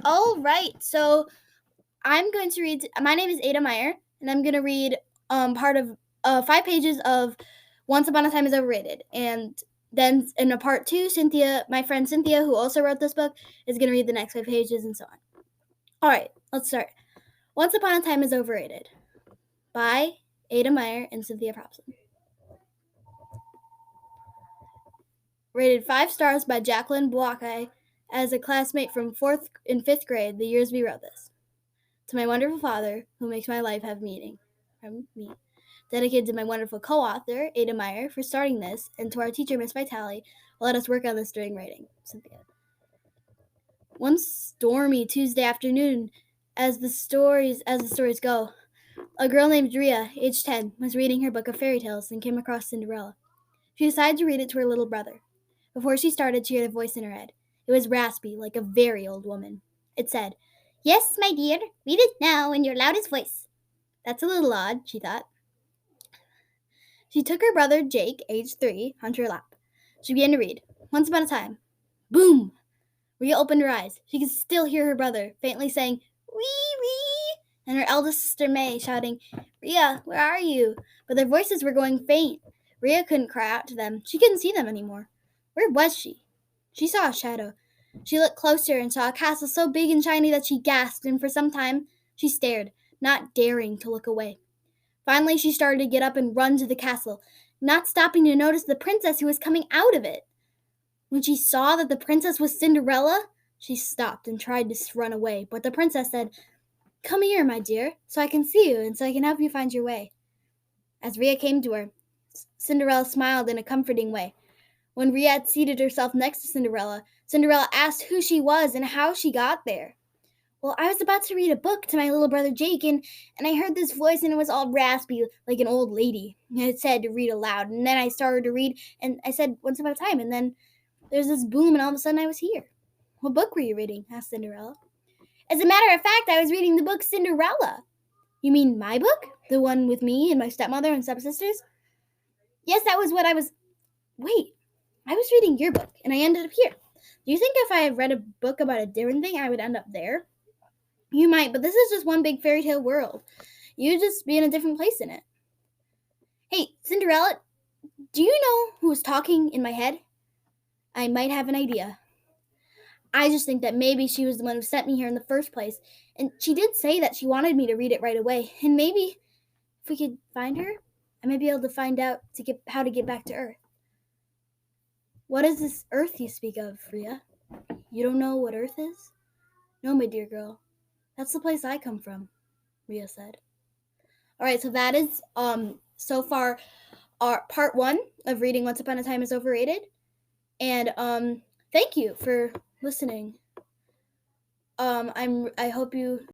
All right, so I'm going to read. My name is Ada Meyer, and I'm going to read part of 5 pages of Once Upon a Time is Overrated, and then in a part two, Cynthia, my friend Cynthia, who also wrote this book, is going to read the next 5 pages, and so on. All right, let's start. Once Upon a Time is Overrated by Ada Meyer and Cynthia Probson. Rated 5 stars by Jacqueline Blockeye as a classmate from 4th and 5th grade the years we wrote this. To my wonderful father, who makes my life have meaning. From me. Dedicated to my wonderful co-author, Ada Meyer, for starting this, and to our teacher, Miss Vitale, who let us work on this during writing. Cynthia. One stormy Tuesday afternoon, as the stories go, a girl named Ria, age 10, was reading her book of fairy tales and came across Cinderella. She decided to read it to her little brother. Before she started, she heard a voice in her head. It was raspy, like a very old woman. It said, "Yes, my dear, read it now in your loudest voice." That's a little odd, she thought. She took her brother, Jake, age 3, onto her lap. She began to read. Once upon a time. Boom! Ria opened her eyes. She could still hear her brother, faintly saying, "Wee, wee," and her eldest sister, May, shouting, "Ria, where are you?" But their voices were going faint. Ria couldn't cry out to them. She couldn't see them anymore. Where was she? She saw a shadow. She looked closer and saw a castle so big and shiny that she gasped, and for some time she stared, not daring to look away. Finally, she started to get up and run to the castle, not stopping to notice the princess who was coming out of it. When she saw that the princess was Cinderella, she stopped and tried to run away, but the princess said, "Come here, my dear, so I can see you and so I can help you find your way." As Ria came to her, Cinderella smiled in a comforting way. When Ria had seated herself next to Cinderella, Cinderella asked who she was and how she got there. "Well, I was about to read a book to my little brother Jake, and I heard this voice, and it was all raspy, like an old lady. And it said to read aloud, and then I started to read, and I said, 'Once upon a time,' and then there's this boom, and all of a sudden I was here." "What book were you reading?" asked Cinderella. "As a matter of fact, I was reading the book Cinderella." "You mean my book? The one with me and my stepmother and stepsisters?" "Yes, that was what I was. Wait, I was reading your book, and I ended up here. Do you think if I had read a book about a different thing, I would end up there?" "You might, but this is just one big fairy tale world. You'd just be in a different place in it." "Hey, Cinderella, do you know who was talking in my head?" "I might have an idea. I just think that maybe she was the one who sent me here in the first place. And she did say that she wanted me to read it right away. And maybe if we could find her, I might be able to find out how to get back to Earth." "What is this Earth you speak of, Ria? You don't know what Earth is?" "No, my dear girl. That's the place I come from," Ria said. All right, so that is so far our part 1 of reading Once Upon a Time is Overrated. And thank you for listening. I hope you